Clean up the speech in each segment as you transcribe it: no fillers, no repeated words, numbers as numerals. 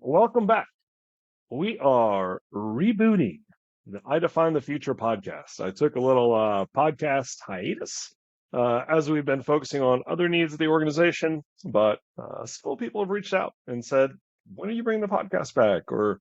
Welcome back. We are rebooting the IDefine the Future podcast. I took a little podcast hiatus as we've been focusing on other needs of the organization, but still people have reached out and said, when are you bringing the podcast back? Or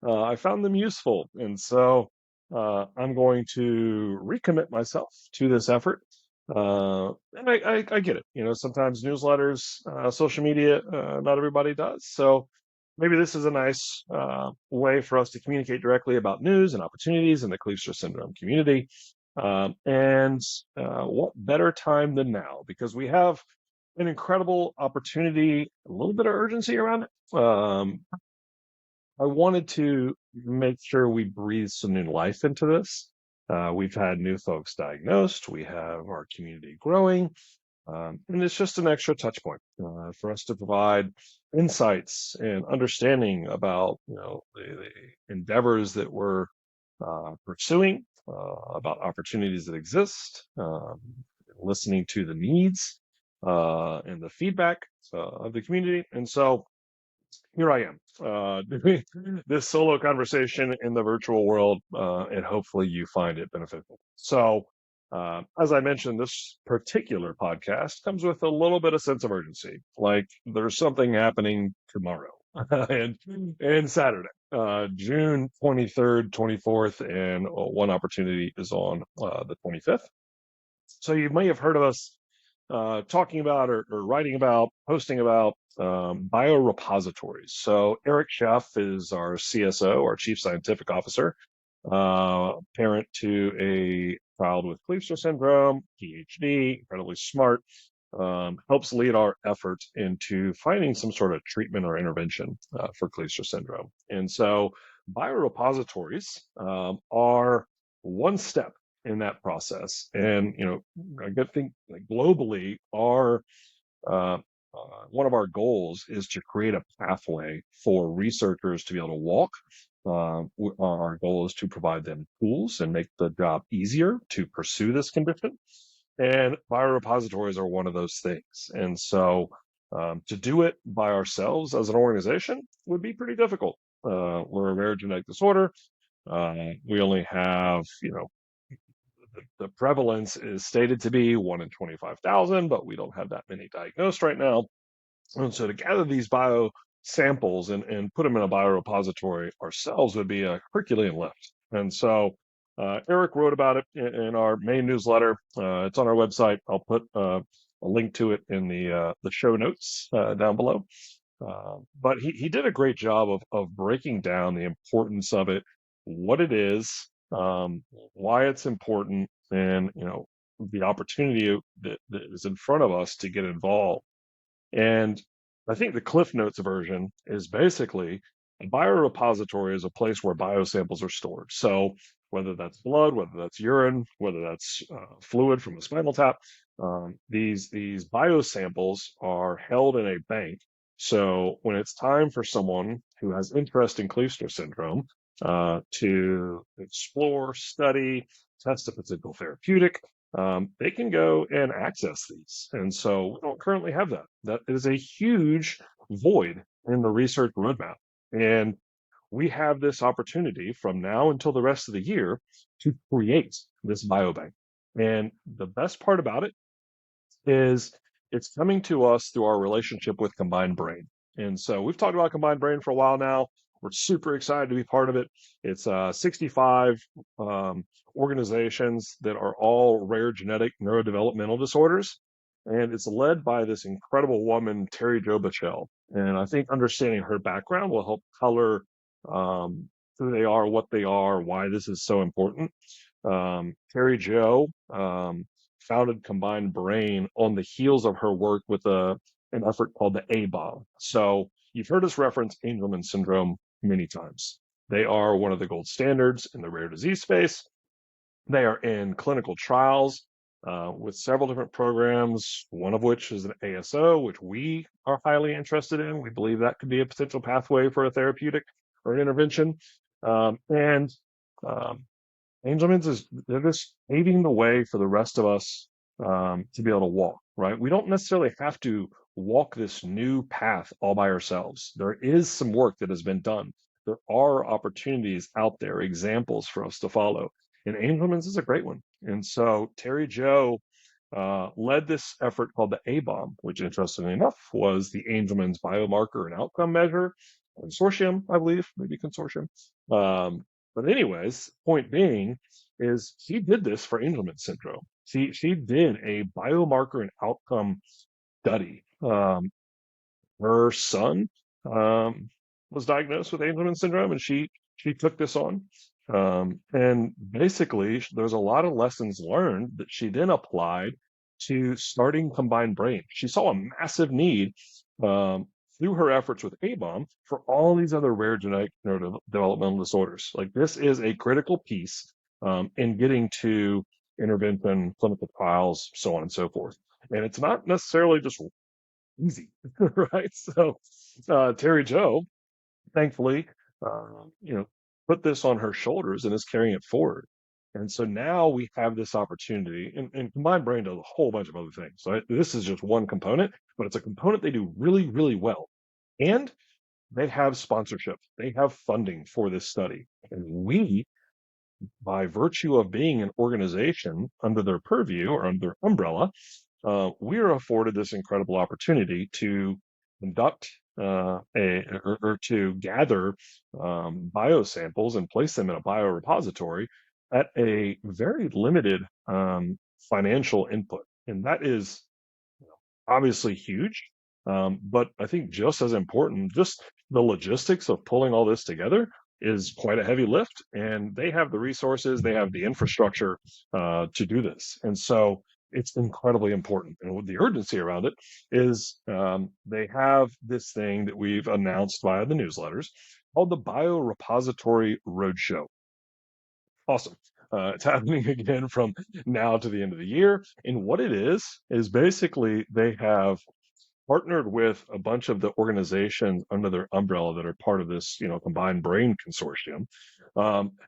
I found them useful. And so I'm going to recommit myself to this effort. And I get it. Sometimes newsletters, social media, not everybody does. So maybe this is a nice way for us to communicate directly about news and opportunities in the Kleefstra Syndrome community. And what better time than now? Because we have an incredible opportunity, a little bit of urgency around it. I wanted to make sure we breathe some new life into this. We've had new folks diagnosed. We have our community growing. And it's just an extra touch point for us to provide insights and understanding about the endeavors that we're pursuing, about opportunities that exist, listening to the needs and the feedback of the community. And so here I am doing this solo conversation in the virtual world, and hopefully you find it beneficial. So, as I mentioned, this particular podcast comes with a little bit of sense of urgency. Like there's something happening tomorrow and Saturday, June 23rd, 24th, and one opportunity is on the 25th. So you may have heard of us talking about or writing about, posting about biorepositories. So Eric Geoff is our CSO, our Chief Scientific Officer, parent to a child with Kleefstra Syndrome, PhD, incredibly smart, helps lead our effort into finding some sort of treatment or intervention for Kleefstra Syndrome. And so biorepositories are one step in that process. And, I think like globally, one of our goals is to create a pathway for researchers to be able to walk. Our goal is to provide them tools and make the job easier to pursue this condition. And biorepositories are one of those things. And so to do it by ourselves as an organization would be pretty difficult. We're a rare genetic disorder. We only have, the prevalence is stated to be 1 in 25,000, but we don't have that many diagnosed right now. And so to gather these bio samples and put them in a biorepository ourselves would be a Herculean lift. And so Eric wrote about it in our main newsletter. It's on our website. I'll put a link to it in the show notes down below. But he did a great job of breaking down the importance of it, what it is, why it's important, and the opportunity that is in front of us to get involved. And I think the Cliff Notes version is basically a biorepository is a place where biosamples are stored. So whether that's blood, whether that's urine, whether that's fluid from a spinal tap, these biosamples are held in a bank. So when it's time for someone who has interest in Kleefstra syndrome to explore, study, test a potential therapeutic, they can go and access these. And so we don't currently have that. That is a huge void in the research roadmap. And we have this opportunity from now until the rest of the year to create this biobank. And the best part about it is it's coming to us through our relationship with CombinedBrain. And so we've talked about CombinedBrain for a while now. We're super excited to be part of it. It's 65 organizations that are all rare genetic neurodevelopmental disorders. And it's led by this incredible woman, Terry Jo Bachell. And I think understanding her background will help color who they are, what they are, why this is so important. Terry Jo founded CombinedBrain on the heels of her work with an effort called the A-Bomb. So you've heard us reference Angelman syndrome many times. They are one of the gold standards in the rare disease space. They are in clinical trials with several different programs, one of which is an ASO, which we are highly interested in. We believe that could be a potential pathway for a therapeutic or an intervention. And Angelman's they're just paving the way for the rest of us to be able to walk, right? We don't necessarily have to walk this new path all by ourselves. There is some work that has been done. There are opportunities out there, examples for us to follow. And Angelman's is a great one. And so Terry Joe led this effort called the A-bomb, which interestingly enough was the Angelman's biomarker and outcome measure consortium, I believe, maybe consortium. But anyways, point being is she did this for Angelman syndrome. She did a biomarker and outcome study. Her son was diagnosed with Angelman syndrome, and she took this on. And basically, there's a lot of lessons learned that she then applied to starting CombinedBrain. She saw a massive need through her efforts with ABOM for all these other rare genetic neurodevelopmental disorders. Like this is a critical piece in getting to intervention, clinical trials, so on and so forth. And it's not necessarily just easy, right? So Terry Joe, thankfully, put this on her shoulders and is carrying it forward. And so now we have this opportunity, and CombinedBrain does a whole bunch of other things. So this is just one component, but it's a component they do really, really well. And they have sponsorship. They have funding for this study. And we, by virtue of being an organization under their purview or under their umbrella, we are afforded this incredible opportunity to conduct or to gather biosamples and place them in a biorepository at a very limited financial input. And that is obviously huge. But I think just as important, just the logistics of pulling all this together is quite a heavy lift. And they have the resources, they have the infrastructure to do this. And so it's incredibly important. And the urgency around it is they have this thing that we've announced via the newsletters called the Biorepository Road Show. Awesome. It's happening again from now to the end of the year. And what it is basically they have partnered with a bunch of the organizations under their umbrella that are part of this, CombinedBrain consortium,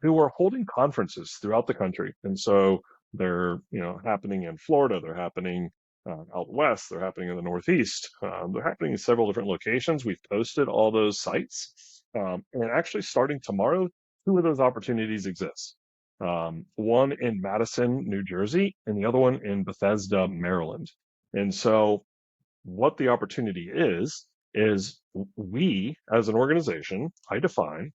who are holding conferences throughout the country. And so they're, happening in Florida, they're happening out west, they're happening in the Northeast, they're happening in several different locations. We've posted all those sites, and actually starting tomorrow, 2 of those opportunities exist. One in Madison, New Jersey, and the other one in Bethesda, Maryland. And so what the opportunity is we, as an organization, IDefine,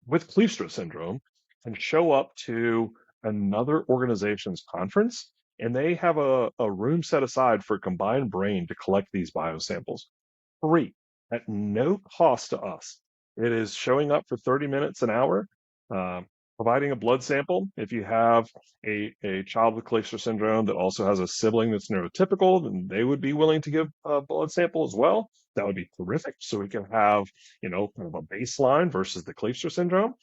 with Kleefstra syndrome, can show up to another organization's conference, and they have a room set aside for CombinedBrain to collect these biosamples, free, at no cost to us. It is showing up for 30 minutes, an hour, providing a blood sample. If you have a child with Kleefstra syndrome that also has a sibling that's neurotypical, then they would be willing to give a blood sample as well. That would be terrific. So we can have, kind of a baseline versus the Kleefstra syndrome.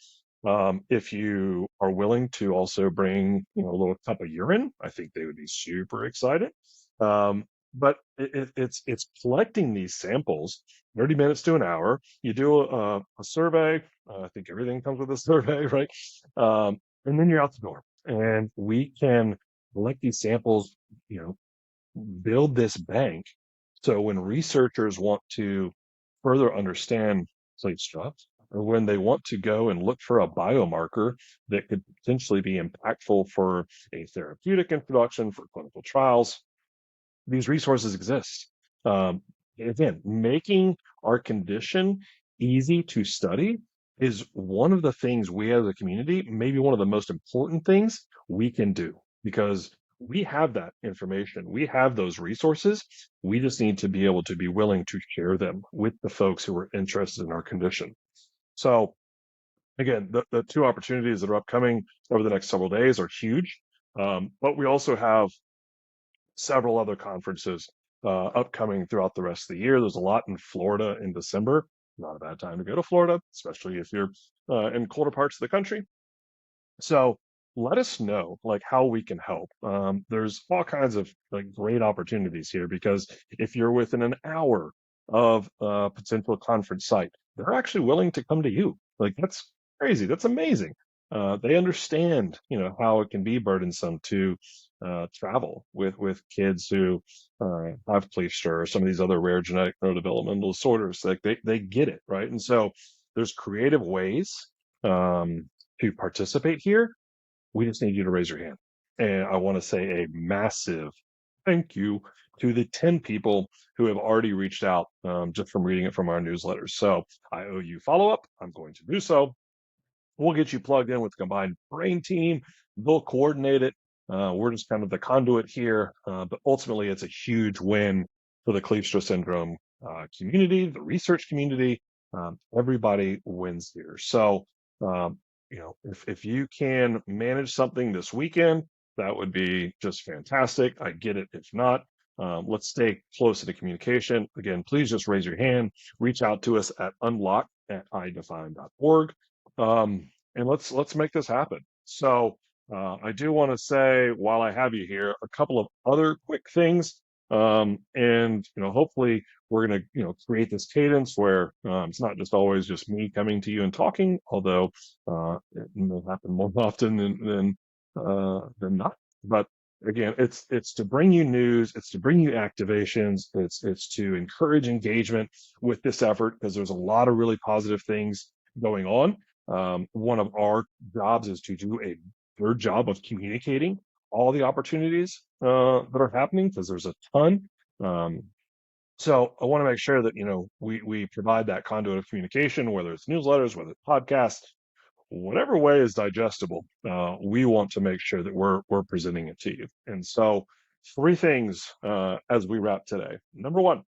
If you are willing to also bring, a little cup of urine, I think they would be super excited. But it's collecting these samples, 30 minutes to an hour. You do a survey. I think everything comes with a survey, right? And then you're out the door. And we can collect these samples, build this bank. So when researchers want to further understand Kleefstra, or when they want to go and look for a biomarker that could potentially be impactful for a therapeutic introduction, for clinical trials, these resources exist. Again, making our condition easy to study is one of the things we as a community, maybe one of the most important things we can do, because we have that information. We have those resources. We just need to be able to be willing to share them with the folks who are interested in our condition. So again, the 2 opportunities that are upcoming over the next several days are huge. But we also have several other conferences upcoming throughout the rest of the year. There's a lot in Florida in December. Not a bad time to go to Florida, especially if you're in colder parts of the country. So let us know how we can help. There's all kinds of great opportunities here, because if you're within an hour of a potential conference site, they're actually willing to come to you. That's crazy. That's amazing. they understand, how it can be burdensome to travel with kids who have Kleefstra or some of these other rare genetic neurodevelopmental disorders. Like they get it, right? And so there's creative ways to participate here. We just need you to raise your hand. And I want to say a massive thank you to the 10 people who have already reached out just from reading it from our newsletters. So I owe you follow up. I'm going to do so. We'll get you plugged in with the Combined Brain team. They'll coordinate it. We're just kind of the conduit here, but ultimately it's a huge win for the Kleefstra syndrome community, the research community. Everybody wins here. So, if you can manage something this weekend, that would be just fantastic. I get it. If not, let's stay close to the communication. Again, please just raise your hand, reach out to us at unlock@idefine.org. And let's make this happen. So I do want to say, while I have you here, a couple of other quick things. And hopefully we're going to create this cadence where it's not just always just me coming to you and talking, although it may happen more often than not. But again, it's to bring you news, it's to bring you activations, it's to encourage engagement with this effort, because there's a lot of really positive things going on. One of our jobs is to do a third job of communicating all the opportunities that are happening, because there's a ton. So I want to make sure that we provide that conduit of communication, whether it's newsletters, whether it's podcasts, whatever way is digestible. We want to make sure that we're presenting it to you. And so, three things as we wrap today. Number one,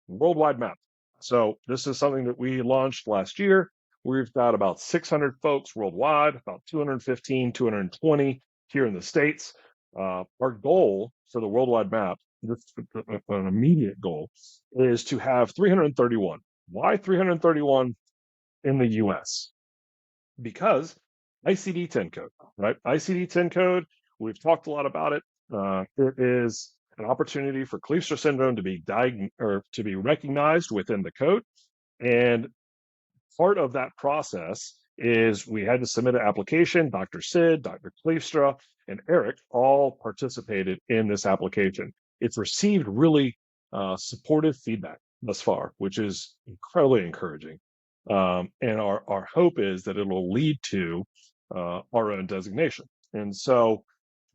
worldwide map. So this is something that we launched last year. We've got about 600 folks worldwide, about 215, 220 here in the States. Our goal for the worldwide map, an immediate goal, is to have 331. Why 331 in the US? Because ICD-10 code, right? ICD-10 code, we've talked a lot about it. It is an opportunity for Kleefstra syndrome to be recognized within the code. And part of that process is we had to submit an application. Dr. Sid, Dr. Kleefstra, and Eric all participated in this application. It's received really supportive feedback thus far, which is incredibly encouraging. And our hope is that it'll lead to our own designation. And so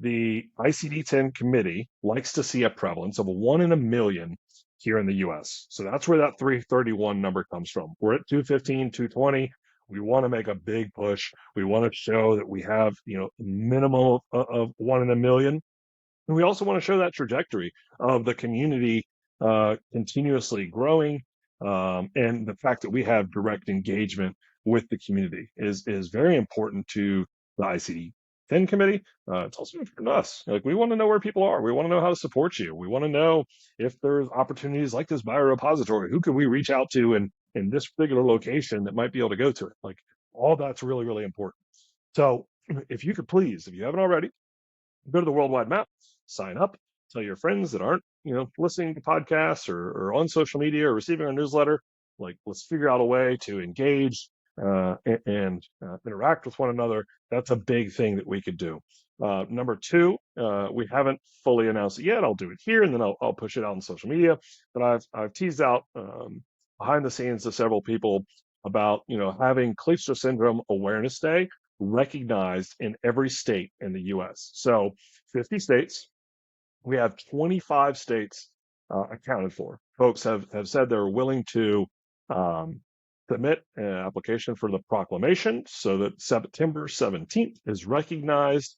the ICD-10 committee likes to see a prevalence of 1 in a million here in the US. So that's where that 331 number comes from. We're at 215, 220. We want to make a big push. We want to show that we have, a minimum of 1 in a million. And we also want to show that trajectory of the community continuously growing. And the fact that we have direct engagement with the community is very important to the ICD-10 committee. It's also important to us. Like, we want to know where people are. We want to know how to support you. We want to know if there's opportunities like this biorepository. Who could we reach out to in this particular location that might be able to go to it? Like, all that's really, really important. So if you could please, if you haven't already, go to the worldwide map, sign up, tell your friends that aren't, listening to podcasts or on social media or receiving our newsletter. Like, let's figure out a way to engage and interact with one another. That's a big thing that we could do. Number two, we haven't fully announced it yet. I'll do it here, and then I'll push it out on social media. But I've teased out behind the scenes to several people about having Kleefstra Syndrome Awareness Day recognized in every state in the U.S. So 50 states. We have 25 states accounted for. Folks have said they're willing to submit an application for the proclamation so that September 17th is recognized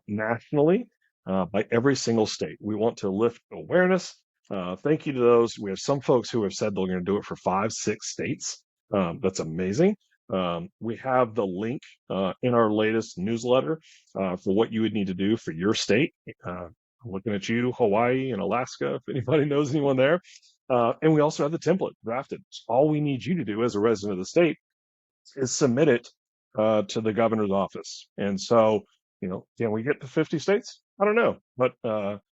nationally by every single state. We want to lift awareness. Thank you to those. We have some folks who have said they're going to do it for 5, 6 states. That's amazing. We have the link in our latest newsletter for what you would need to do for your state. I'm looking at you, Hawaii and Alaska, if anybody knows anyone there. And we also have the template drafted. All we need you to do as a resident of the state is submit it to the governor's office. And so, can we get to 50 states? I don't know, but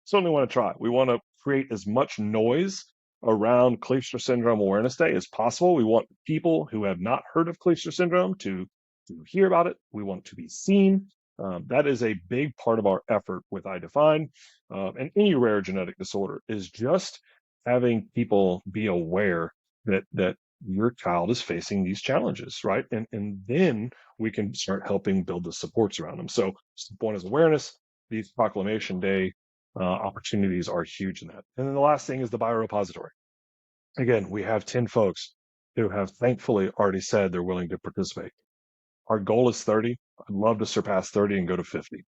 certainly want to try. We want to create as much noise around Kleefstra Syndrome Awareness Day as possible. We want people who have not heard of Kleefstra Syndrome to to hear about it. We want to be seen. That is a big part of our effort with IDefine and any rare genetic disorder is just having people be aware that your child is facing these challenges, right? And then we can start helping build the supports around them. So step one is awareness. These Proclamation Day opportunities are huge in that. And then the last thing is the biorepository. Again, we have 10 folks who have thankfully already said they're willing to participate. Our goal is 30. I'd love to surpass 30 and go to 50.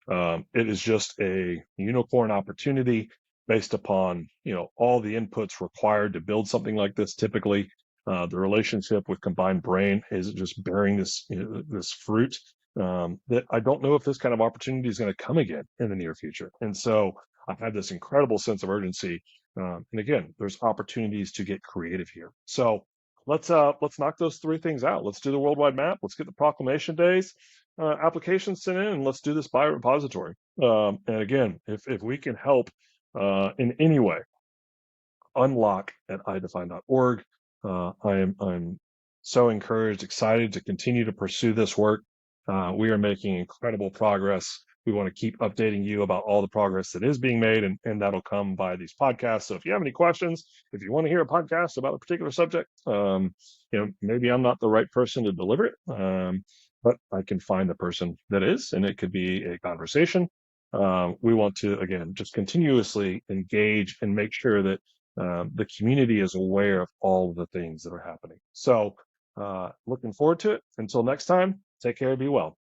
It is just a unicorn opportunity based upon all the inputs required to build something like this. Typically, the relationship with CombinedBrain is just bearing this fruit that I don't know if this kind of opportunity is going to come again in the near future. And so I have this incredible sense of urgency. And again, there's opportunities to get creative here. So let's knock those three things out. Let's do the worldwide map. Let's get the proclamation days applications sent in, and let's do this biorepository. And again, if we can help in any way, unlock at idefine.org. I'm so encouraged, excited to continue to pursue this work. We are making incredible progress. We want to keep updating you about all the progress that is being made, and that'll come by these podcasts. So if you have any questions, if you want to hear a podcast about a particular subject, maybe I'm not the right person to deliver it, but I can find the person that is, and it could be a conversation. We want to, again, just continuously engage and make sure that the community is aware of all of the things that are happening. So looking forward to it. Until next time, take care, be well.